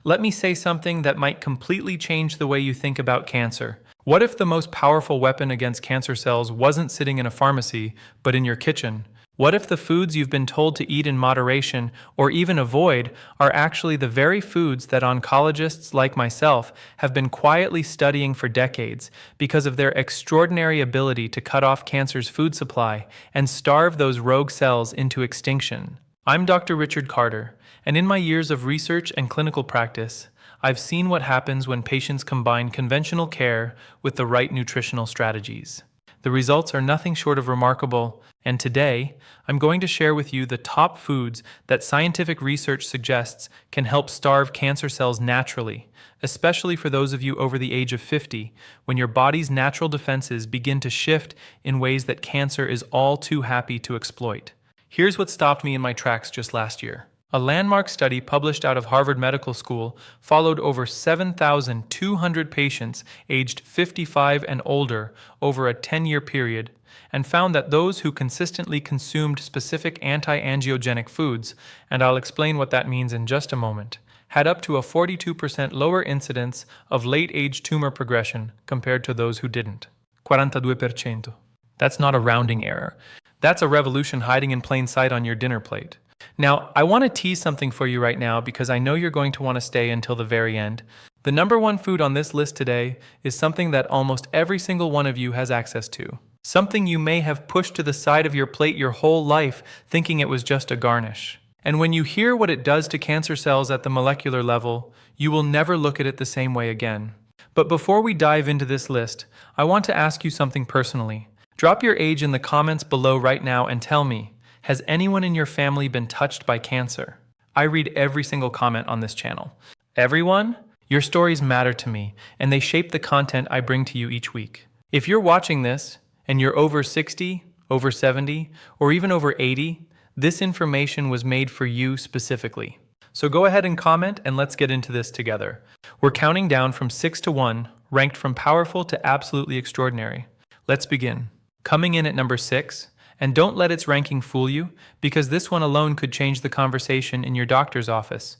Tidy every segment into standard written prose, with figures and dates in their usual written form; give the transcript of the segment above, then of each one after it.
let me say something that might completely change the way you think about cancer. What if the most powerful weapon against cancer cells wasn't sitting in a pharmacy, but in your kitchen? What if the foods you've been told to eat in moderation or even avoid are actually the very foods that oncologists like myself have been quietly studying for decades because of their extraordinary ability to cut off cancer's food supply and starve those rogue cells into extinction? I'm Dr. Richard Carter, and in my years of research and clinical practice, I've seen what happens when patients combine conventional care with the right nutritional strategies. The results are nothing short of remarkable, and today, I'm going to share with you the top foods that scientific research suggests can help starve cancer cells naturally, especially for those of you over the age of 50, when your body's natural defenses begin to shift in ways that cancer is all too happy to exploit. Here's what stopped me in my tracks just last year. A landmark study published out of Harvard Medical School followed over 7,200 patients aged 55 and older over a 10-year period and found that those who consistently consumed specific anti-angiogenic foods, and I'll explain what that means in just a moment, had up to a 42% lower incidence of late-age tumor progression compared to those who didn't. 42%. That's not a rounding error. That's a revolution hiding in plain sight on your dinner plate. Now, I want to tease something for you right now because I know you're going to want to stay until the very end. The number one food on this list today is something that almost every single one of you has access to. Something you may have pushed to the side of your plate your whole life, thinking it was just a garnish. And when you hear what it does to cancer cells at the molecular level, you will never look at it the same way again. But before we dive into this list, I want to ask you something personally. Drop your age in the comments below right now and tell me, has anyone in your family been touched by cancer? I read every single comment on this channel. Everyone? Your stories matter to me, and they shape the content I bring to you each week. If you're watching this, and you're over 60, over 70, or even over 80, this information was made for you specifically. So go ahead and comment, and let's get into this together. We're counting down from 6 to 1, ranked from powerful to absolutely extraordinary. Let's begin. Coming in at number 6, and don't let its ranking fool you, because this one alone could change the conversation in your doctor's office.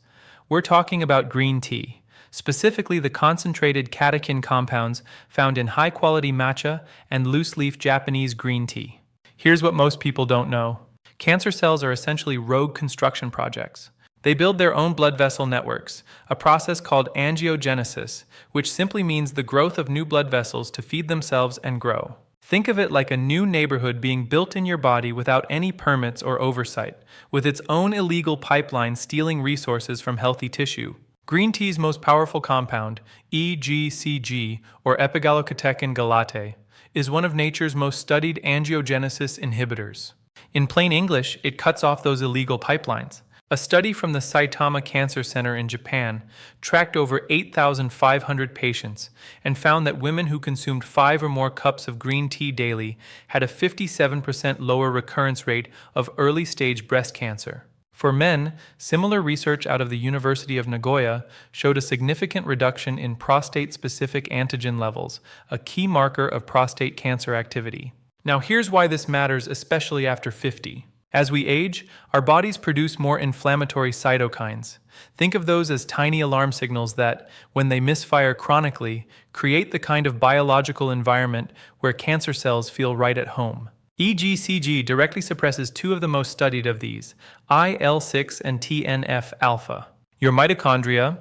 We're talking about green tea, specifically the concentrated catechin compounds found in high-quality matcha and loose-leaf Japanese green tea. Here's what most people don't know. Cancer cells are essentially rogue construction projects. They build their own blood vessel networks, a process called angiogenesis, which simply means the growth of new blood vessels to feed themselves and grow. Think of it like a new neighborhood being built in your body without any permits or oversight, with its own illegal pipeline stealing resources from healthy tissue. Green tea's most powerful compound, EGCG, or epigallocatechin galate, is one of nature's most studied angiogenesis inhibitors. In plain English, it cuts off those illegal pipelines. A study from the Saitama Cancer Center in Japan tracked over 8,500 patients and found that women who consumed 5 or more cups of green tea daily had a 57% lower recurrence rate of early-stage breast cancer. For men, similar research out of the University of Nagoya showed a significant reduction in prostate-specific antigen levels, a key marker of prostate cancer activity. Now here's why this matters, especially after 50. As we age, our bodies produce more inflammatory cytokines. Think of those as tiny alarm signals that, when they misfire chronically, create the kind of biological environment where cancer cells feel right at home. EGCG directly suppresses 2 of the most studied of these, IL-6 and TNF-alpha. Your mitochondria,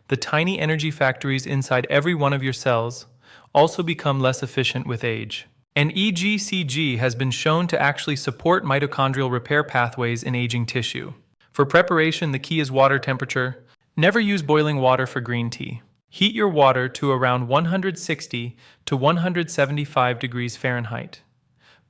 the tiny energy factories inside every one of your cells, also become less efficient with age. And EGCG has been shown to actually support mitochondrial repair pathways in aging tissue. For preparation, the key is water temperature. Never use boiling water for green tea. Heat your water to around 160 to 175 degrees Fahrenheit.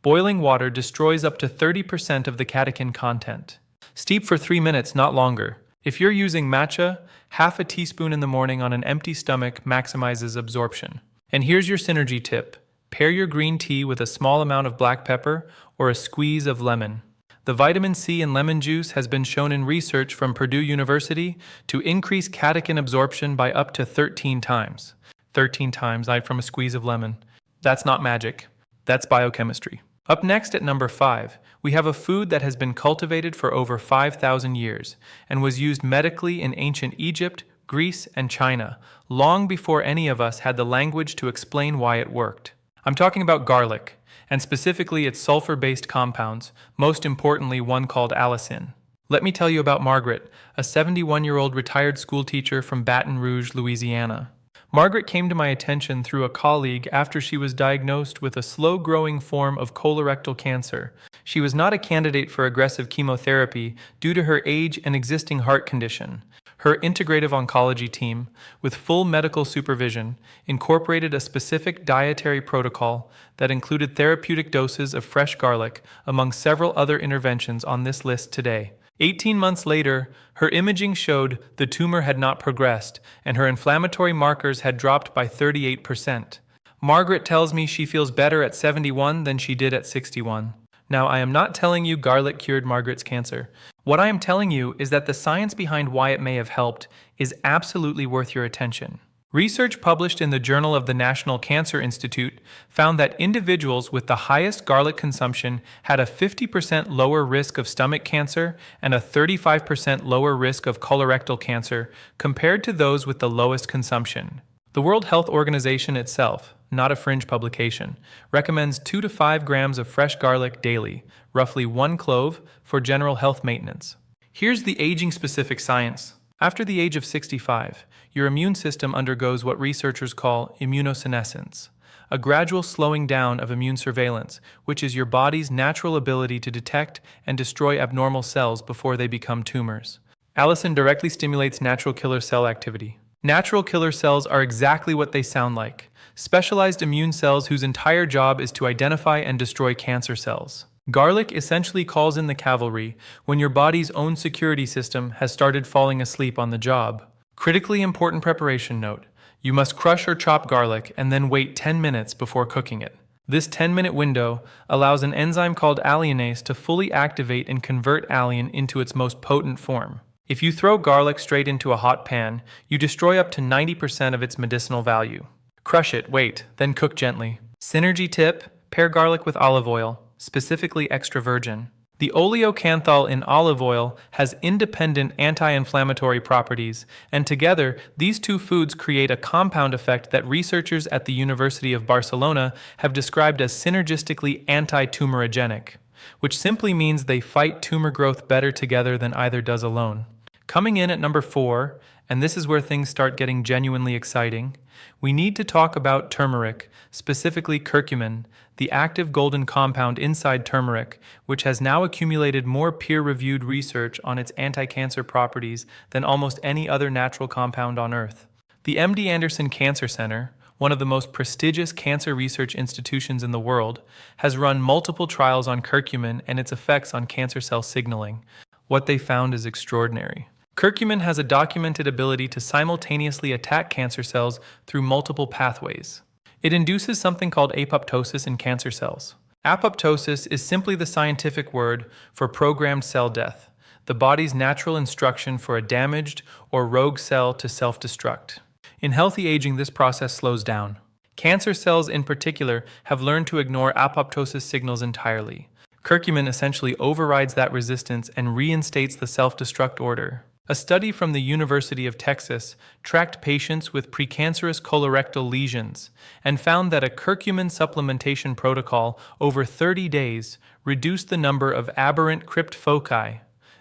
Boiling water destroys up to 30% of the catechin content. Steep for 3 minutes, not longer. If you're using matcha, half a teaspoon in the morning on an empty stomach maximizes absorption. And here's your synergy tip. Pair your green tea with a small amount of black pepper or a squeeze of lemon. The vitamin C in lemon juice has been shown in research from Purdue University to increase catechin absorption by up to 13 times. 13 times, right from a squeeze of lemon. That's not magic. That's biochemistry. Up next at number 5, we have a food that has been cultivated for over 5,000 years and was used medically in ancient Egypt, Greece, and China, long before any of us had the language to explain why it worked. I'm talking about garlic, and specifically its sulfur-based compounds, most importantly one called allicin. Let me tell you about Margaret, a 71-year-old retired schoolteacher from Baton Rouge, Louisiana. Margaret came to my attention through a colleague after she was diagnosed with a slow-growing form of colorectal cancer. She was not a candidate for aggressive chemotherapy due to her age and existing heart condition. Her integrative oncology team, with full medical supervision, incorporated a specific dietary protocol that included therapeutic doses of fresh garlic, among several other interventions on this list today. 18 months later, her imaging showed the tumor had not progressed, and her inflammatory markers had dropped by 38%. Margaret tells me she feels better at 71 than she did at 61. Now, I am not telling you garlic cured Margaret's cancer. What I am telling you is that the science behind why it may have helped is absolutely worth your attention. Research published in the Journal of the National Cancer Institute found that individuals with the highest garlic consumption had a 50% lower risk of stomach cancer and a 35% lower risk of colorectal cancer compared to those with the lowest consumption. The World Health Organization itself, not a fringe publication, recommends 2 to 5 grams of fresh garlic daily, roughly 1 clove, for general health maintenance. Here's the aging-specific science. After the age of 65, your immune system undergoes what researchers call immunosenescence, a gradual slowing down of immune surveillance, which is your body's natural ability to detect and destroy abnormal cells before they become tumors. Allicin directly stimulates natural killer cell activity. Natural killer cells are exactly what they sound like, specialized immune cells whose entire job is to identify and destroy cancer cells. Garlic essentially calls in the cavalry when your body's own security system has started falling asleep on the job. Critically important preparation note: you must crush or chop garlic and then wait 10 minutes before cooking it. This 10-minute window allows an enzyme called alliinase to fully activate and convert alliin into its most potent form. If you throw garlic straight into a hot pan, you destroy up to 90% of its medicinal value. Crush it, wait, then cook gently. Synergy tip: pair garlic with olive oil, specifically extra virgin. The oleocanthal in olive oil has independent anti-inflammatory properties, and together, these two foods create a compound effect that researchers at the University of Barcelona have described as synergistically anti-tumorigenic, which simply means they fight tumor growth better together than either does alone. Coming in at number 4, and this is where things start getting genuinely exciting, we need to talk about turmeric, specifically curcumin, the active golden compound inside turmeric, which has now accumulated more peer-reviewed research on its anti-cancer properties than almost any other natural compound on Earth. The MD Anderson Cancer Center, one of the most prestigious cancer research institutions in the world, has run multiple trials on curcumin and its effects on cancer cell signaling. What they found is extraordinary. Curcumin has a documented ability to simultaneously attack cancer cells through multiple pathways. It induces something called apoptosis in cancer cells. Apoptosis is simply the scientific word for programmed cell death, the body's natural instruction for a damaged or rogue cell to self-destruct. In healthy aging, this process slows down. Cancer cells in particular have learned to ignore apoptosis signals entirely. Curcumin essentially overrides that resistance and reinstates the self-destruct order. A study from the University of Texas tracked patients with precancerous colorectal lesions and found that a curcumin supplementation protocol over 30 days reduced the number of aberrant crypt foci,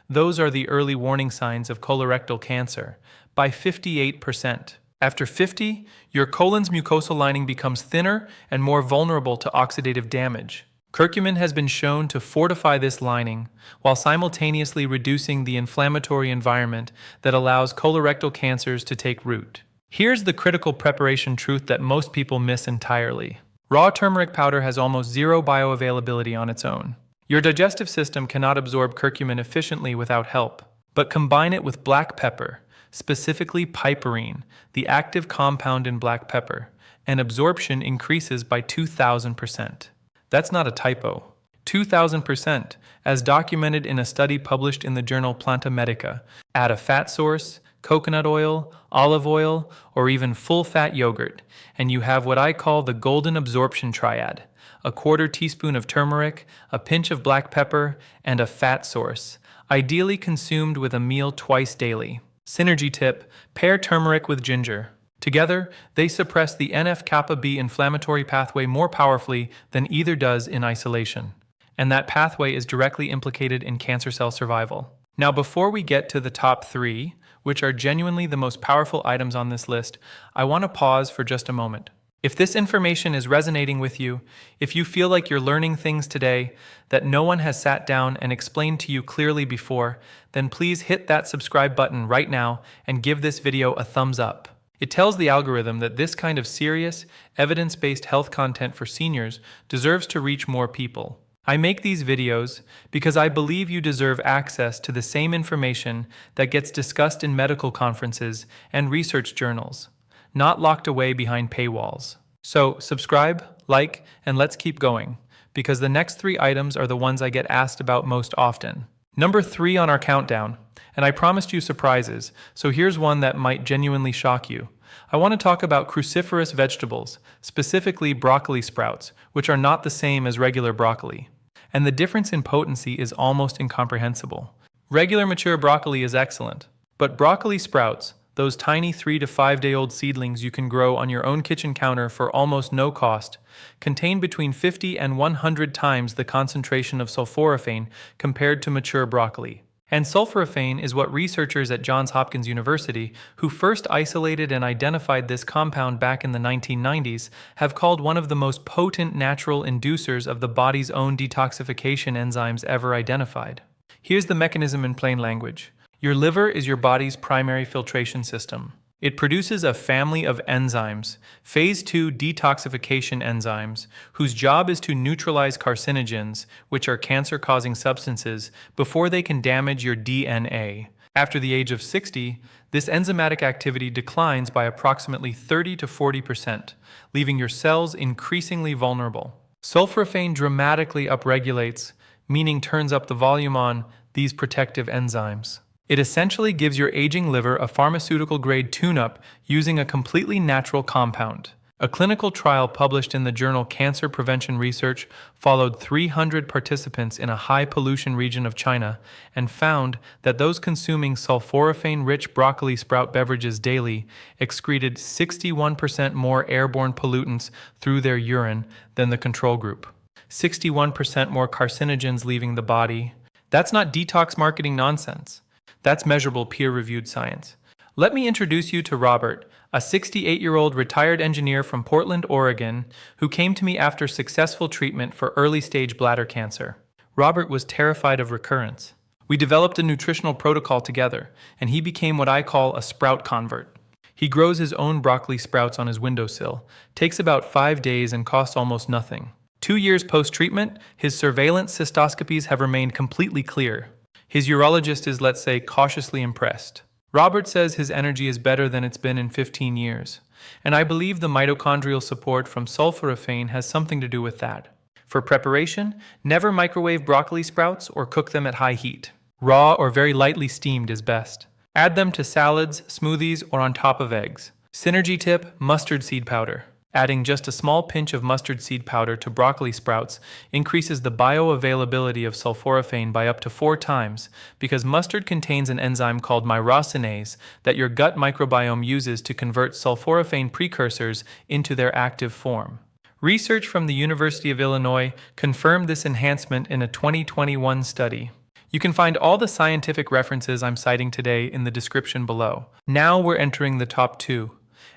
those are the early warning signs of colorectal cancer, by 58%. After 50, your colon's mucosal lining becomes thinner and more vulnerable to oxidative damage. Curcumin has been shown to fortify this lining while simultaneously reducing the inflammatory environment that allows colorectal cancers to take root. Here's the critical preparation truth that most people miss entirely. Raw turmeric powder has almost zero bioavailability on its own. Your digestive system cannot absorb curcumin efficiently without help, but combine it with black pepper, specifically piperine, the active compound in black pepper, and absorption increases by 2,000%. That's not a typo. 2,000%, as documented in a study published in the journal Planta Medica. Add a fat source, coconut oil, olive oil, or even full-fat yogurt, and you have what I call the golden absorption triad: a quarter teaspoon of turmeric, a pinch of black pepper, and a fat source, ideally consumed with a meal twice daily. Synergy tip: pair turmeric with ginger. Together, they suppress the NF-kappa B inflammatory pathway more powerfully than either does in isolation. And that pathway is directly implicated in cancer cell survival. Now, before we get to the top 3, which are genuinely the most powerful items on this list, I want to pause for just a moment. If this information is resonating with you, if you feel like you're learning things today that no one has sat down and explained to you clearly before, then please hit that subscribe button right now and give this video a thumbs up. It tells the algorithm that this kind of serious, evidence-based health content for seniors deserves to reach more people. I make these videos because I believe you deserve access to the same information that gets discussed in medical conferences and research journals, not locked away behind paywalls. So subscribe, like, and let's keep going, because the next 3 items are the ones I get asked about most often. Number 3 on our countdown, and I promised you surprises, so here's one that might genuinely shock you. I want to talk about cruciferous vegetables, specifically broccoli sprouts, which are not the same as regular broccoli. And the difference in potency is almost incomprehensible. Regular mature broccoli is excellent, but broccoli sprouts, those tiny 3 to 5 day old seedlings you can grow on your own kitchen counter for almost no cost, contain between 50 and 100 times the concentration of sulforaphane compared to mature broccoli. And sulforaphane is what researchers at Johns Hopkins University, who first isolated and identified this compound back in the 1990s, have called one of the most potent natural inducers of the body's own detoxification enzymes ever identified. Here's the mechanism in plain language. Your liver is your body's primary filtration system. It produces a family of enzymes, phase 2 detoxification enzymes, whose job is to neutralize carcinogens, which are cancer-causing substances, before they can damage your DNA. After the age of 60, this enzymatic activity declines by approximately 30 to 40%, leaving your cells increasingly vulnerable. Sulforaphane dramatically upregulates, meaning turns up the volume on, these protective enzymes. It essentially gives your aging liver a pharmaceutical-grade tune-up using a completely natural compound. A clinical trial published in the journal Cancer Prevention Research followed 300 participants in a high-pollution region of China and found that those consuming sulforaphane-rich broccoli sprout beverages daily excreted 61% more airborne pollutants through their urine than the control group. 61% more carcinogens leaving the body. That's not detox marketing nonsense. That's measurable peer-reviewed science. Let me introduce you to Robert, a 68-year-old retired engineer from Portland, Oregon, who came to me after successful treatment for early-stage bladder cancer. Robert was terrified of recurrence. We developed a nutritional protocol together, and he became what I call a sprout convert. He grows his own broccoli sprouts on his windowsill, takes about 5 days and costs almost nothing. 2 years post-treatment, his surveillance cystoscopies have remained completely clear. His urologist is, let's say, cautiously impressed. Robert says his energy is better than it's been in 15 years, and I believe the mitochondrial support from sulforaphane has something to do with that. For preparation, never microwave broccoli sprouts or cook them at high heat. Raw or very lightly steamed is best. Add them to salads, smoothies, or on top of eggs. Synergy tip: mustard seed powder. Adding just a small pinch of mustard seed powder to broccoli sprouts increases the bioavailability of sulforaphane by up to 4 times because mustard contains an enzyme called myrosinase that your gut microbiome uses to convert sulforaphane precursors into their active form. Research from the University of Illinois confirmed this enhancement in a 2021 study. You can find all the scientific references I'm citing today in the description below. Now we're entering the top 2.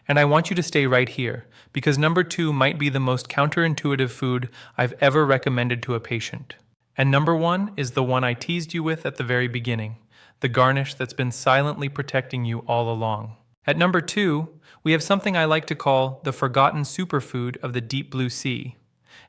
And I want you to stay right here, because number 2 might be the most counterintuitive food I've ever recommended to a patient. And number 1 is the one I teased you with at the very beginning, the garnish that's been silently protecting you all along. At number 2, we have something I like to call the forgotten superfood of the deep blue sea,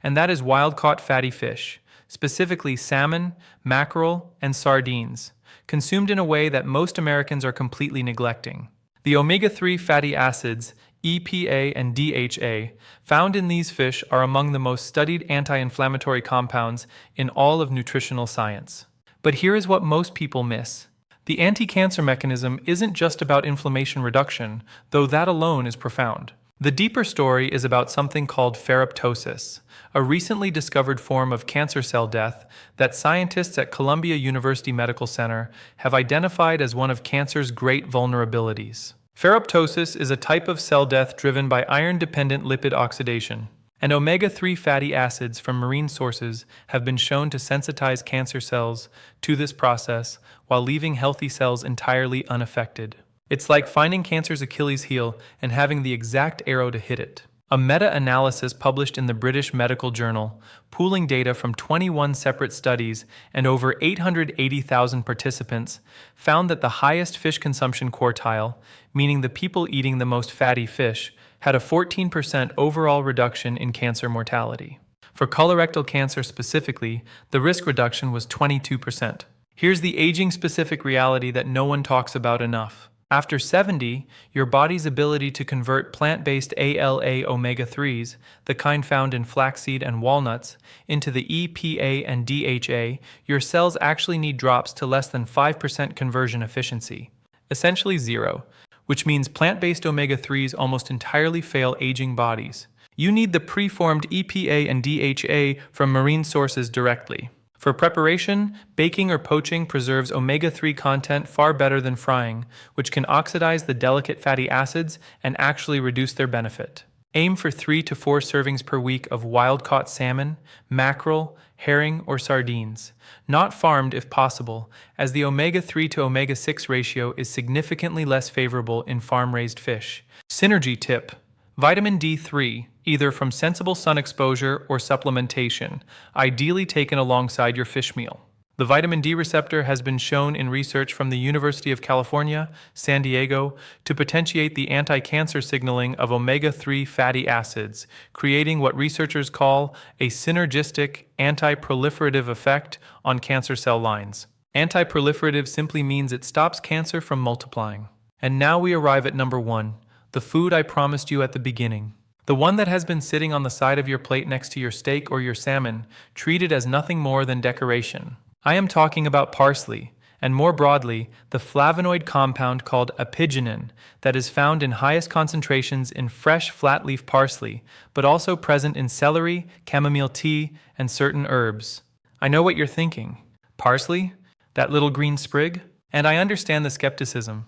and that is wild-caught fatty fish, specifically salmon, mackerel, and sardines, consumed in a way that most Americans are completely neglecting. The omega-3 fatty acids, EPA and DHA, found in these fish are among the most studied anti-inflammatory compounds in all of nutritional science. But here is what most people miss. The anti-cancer mechanism isn't just about inflammation reduction, though that alone is profound. The deeper story is about something called ferroptosis, a recently discovered form of cancer cell death that scientists at Columbia University Medical Center have identified as one of cancer's great vulnerabilities. Ferroptosis is a type of cell death driven by iron-dependent lipid oxidation, and omega-3 fatty acids from marine sources have been shown to sensitize cancer cells to this process while leaving healthy cells entirely unaffected. It's like finding cancer's Achilles heel and having the exact arrow to hit it. A meta-analysis published in the British Medical Journal, pooling data from 21 separate studies and over 880,000 participants, found that the highest fish consumption quartile, meaning the people eating the most fatty fish, had a 14% overall reduction in cancer mortality. For colorectal cancer specifically, the risk reduction was 22%. Here's the aging-specific reality that no one talks about enough. After 70, your body's ability to convert plant-based ALA omega-3s, the kind found in flaxseed and walnuts, into the EPA and DHA, your cells actually need drops to less than 5% conversion efficiency, essentially zero, which means plant-based omega-3s almost entirely fail aging bodies. You need the preformed EPA and DHA from marine sources directly. For preparation, baking or poaching preserves omega-3 content far better than frying, which can oxidize the delicate fatty acids and actually reduce their benefit. Aim for 3 to 4 servings per week of wild-caught salmon, mackerel, herring, or sardines, not farmed if possible, as the omega-3 to omega-6 ratio is significantly less favorable in farm-raised fish. Synergy tip: vitamin D3, either from sensible sun exposure or supplementation, ideally taken alongside your fish meal. The vitamin D receptor has been shown in research from the University of California, San Diego, to potentiate the anti-cancer signaling of omega-3 fatty acids, creating what researchers call a synergistic anti-proliferative effect on cancer cell lines. Anti-proliferative simply means it stops cancer from multiplying. And now we arrive at number 1, the food I promised you at the beginning. The one that has been sitting on the side of your plate next to your steak or your salmon, treated as nothing more than decoration. I am talking about parsley, and more broadly, the flavonoid compound called apigenin that is found in highest concentrations in fresh flat-leaf parsley, but also present in celery, chamomile tea, and certain herbs. I know what you're thinking. Parsley? That little green sprig? And I understand the skepticism,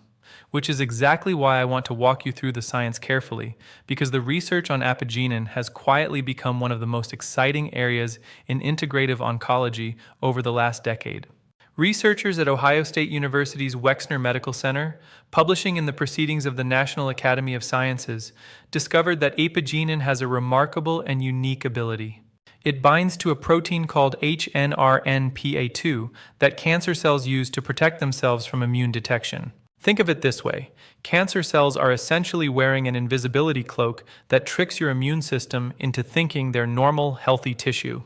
which is exactly why I want to walk you through the science carefully, because the research on apigenin has quietly become one of the most exciting areas in integrative oncology over the last decade. Researchers at Ohio State University's Wexner Medical Center, publishing in the Proceedings of the National Academy of Sciences, discovered that apigenin has a remarkable and unique ability. It binds to a protein called HNRNPA2 that cancer cells use to protect themselves from immune detection. Think of it this way: cancer cells are essentially wearing an invisibility cloak that tricks your immune system into thinking they're normal, healthy tissue.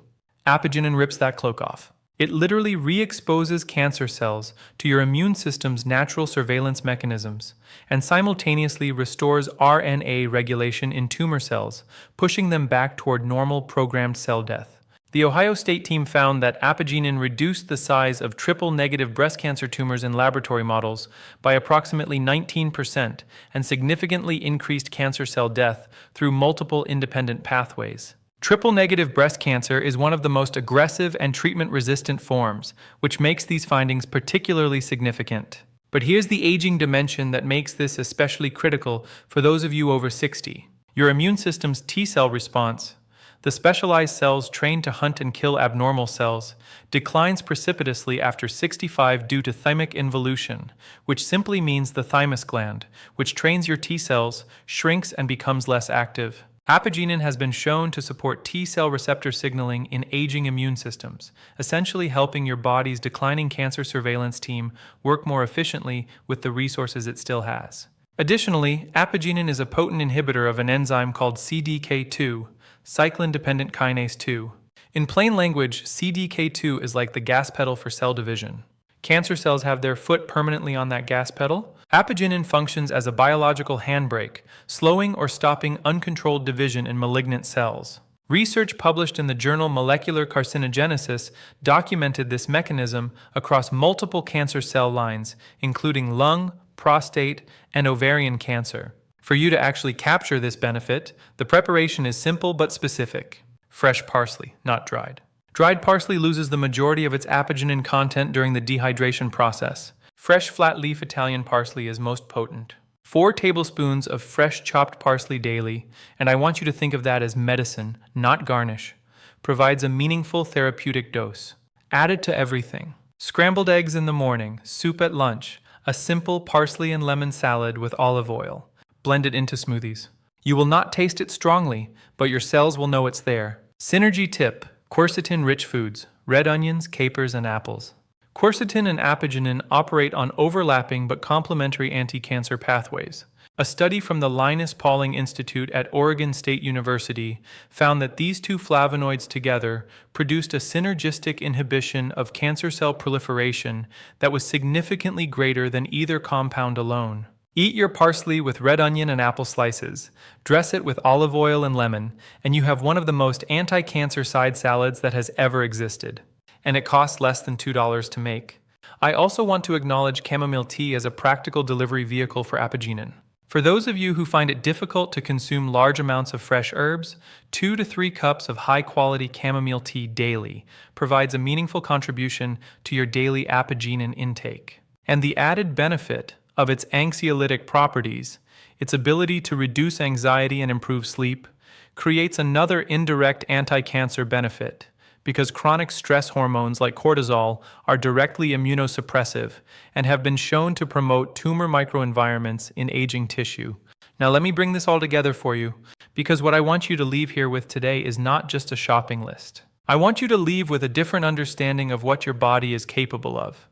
Apigenin rips that cloak off. It literally re-exposes cancer cells to your immune system's natural surveillance mechanisms, and simultaneously restores RNA regulation in tumor cells, pushing them back toward normal programmed cell death. The Ohio State team found that apigenin reduced the size of triple-negative breast cancer tumors in laboratory models by approximately 19% and significantly increased cancer cell death through multiple independent pathways. Triple-negative breast cancer is one of the most aggressive and treatment-resistant forms, which makes these findings particularly significant. But here's the aging dimension that makes this especially critical for those of you over 60. Your immune system's T-cell response, the specialized cells trained to hunt and kill abnormal cells, declines precipitously after 65 due to thymic involution, which simply means the thymus gland, which trains your T cells, shrinks and becomes less active. Apigenin has been shown to support T-cell receptor signaling in aging immune systems, essentially helping your body's declining cancer surveillance team work more efficiently with the resources it still has. Additionally, apigenin is a potent inhibitor of an enzyme called CDK2, cyclin-dependent kinase 2. In plain language, CDK2 is like the gas pedal for cell division. Cancer cells have their foot permanently on that gas pedal. Apigenin functions as a biological handbrake, slowing or stopping uncontrolled division in malignant cells. Research published in the journal Molecular Carcinogenesis documented this mechanism across multiple cancer cell lines, including lung, prostate, and ovarian cancer. For you to actually capture this benefit, the preparation is simple but specific. Fresh parsley, not dried. Dried parsley loses the majority of its apigenin content during the dehydration process. Fresh flat-leaf Italian parsley is most potent. 4 tablespoons of fresh chopped parsley daily, and I want you to think of that as medicine, not garnish, provides a meaningful therapeutic dose. Add it to everything. Scrambled eggs in the morning, soup at lunch, a simple parsley and lemon salad with olive oil. Blend it into smoothies. You will not taste it strongly, but your cells will know it's there. Synergy tip: quercetin-rich foods, red onions, capers, and apples. Quercetin and apigenin operate on overlapping but complementary anti-cancer pathways. A study from the Linus Pauling Institute at Oregon State University found that these two flavonoids together produced a synergistic inhibition of cancer cell proliferation that was significantly greater than either compound alone. Eat your parsley with red onion and apple slices, dress it with olive oil and lemon, and you have one of the most anti-cancer side salads that has ever existed. And it costs less than $2 to make. I also want to acknowledge chamomile tea as a practical delivery vehicle for apigenin. For those of you who find it difficult to consume large amounts of fresh herbs, 2 to 3 cups of high-quality chamomile tea daily provides a meaningful contribution to your daily apigenin intake. And the added benefit of its anxiolytic properties, its ability to reduce anxiety and improve sleep, creates another indirect anti-cancer benefit, because chronic stress hormones like cortisol are directly immunosuppressive and have been shown to promote tumor microenvironments in aging tissue. Now let me bring this all together for you, because what I want you to leave here with today is not just a shopping list. I want you to leave with a different understanding of what your body is capable of.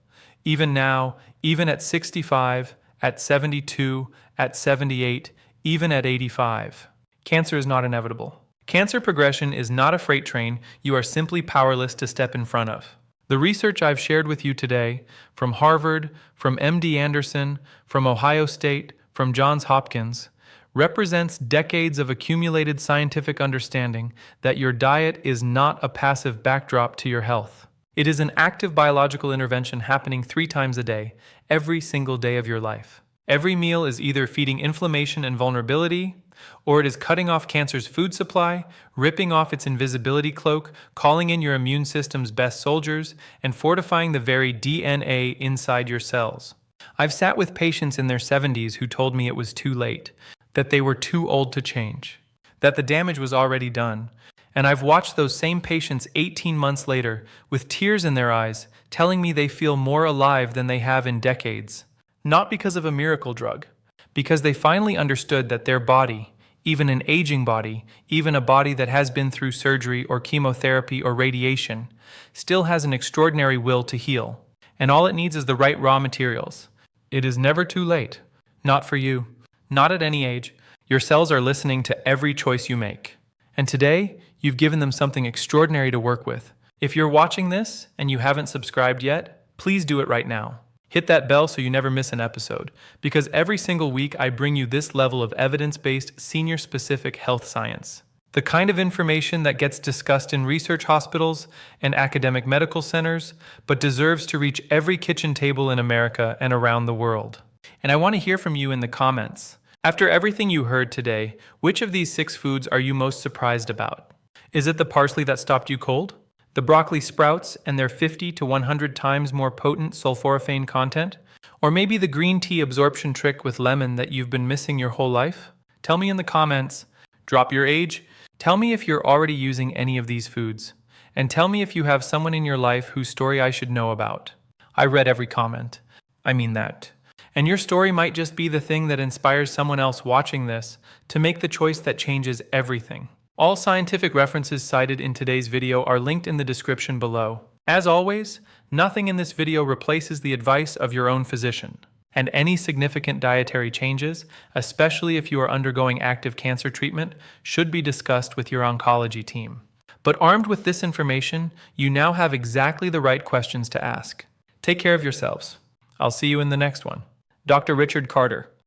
Even now, even at 65, at 72, at 78, even at 85. Cancer is not inevitable. Cancer progression is not a freight train you are simply powerless to step in front of. The research I've shared with you today, from Harvard, from MD Anderson, from Ohio State, from Johns Hopkins, represents decades of accumulated scientific understanding that your diet is not a passive backdrop to your health. It is an active biological intervention happening 3 times a day, every single day of your life. Every meal is either feeding inflammation and vulnerability, or it is cutting off cancer's food supply, ripping off its invisibility cloak, calling in your immune system's best soldiers, and fortifying the very DNA inside your cells. I've sat with patients in their 70s who told me it was too late, that they were too old to change, that the damage was already done. And I've watched those same patients 18 months later, with tears in their eyes, telling me they feel more alive than they have in decades. Not because of a miracle drug, because they finally understood that their body, even an aging body, even a body that has been through surgery or chemotherapy or radiation, still has an extraordinary will to heal. And all it needs is the right raw materials. It is never too late. Not for you. Not at any age. Your cells are listening to every choice you make. And today, you've given them something extraordinary to work with. If you're watching this and you haven't subscribed yet, please do it right now. Hit that bell so you never miss an episode, because every single week I bring you this level of evidence-based, senior-specific health science. The kind of information that gets discussed in research hospitals and academic medical centers, but deserves to reach every kitchen table in America and around the world. And I want to hear from you in the comments. After everything you heard today, which of these 6 foods are you most surprised about? Is it the parsley that stopped you cold? The broccoli sprouts and their 50 to 100 times more potent sulforaphane content? Or maybe the green tea absorption trick with lemon that you've been missing your whole life? Tell me in the comments. Drop your age. Tell me if you're already using any of these foods. And tell me if you have someone in your life whose story I should know about. I read every comment. I mean that. And your story might just be the thing that inspires someone else watching this to make the choice that changes everything. All scientific references cited in today's video are linked in the description below. As always, nothing in this video replaces the advice of your own physician. And any significant dietary changes, especially if you are undergoing active cancer treatment, should be discussed with your oncology team. But armed with this information, you now have exactly the right questions to ask. Take care of yourselves. I'll see you in the next one. Dr. Richard Carter.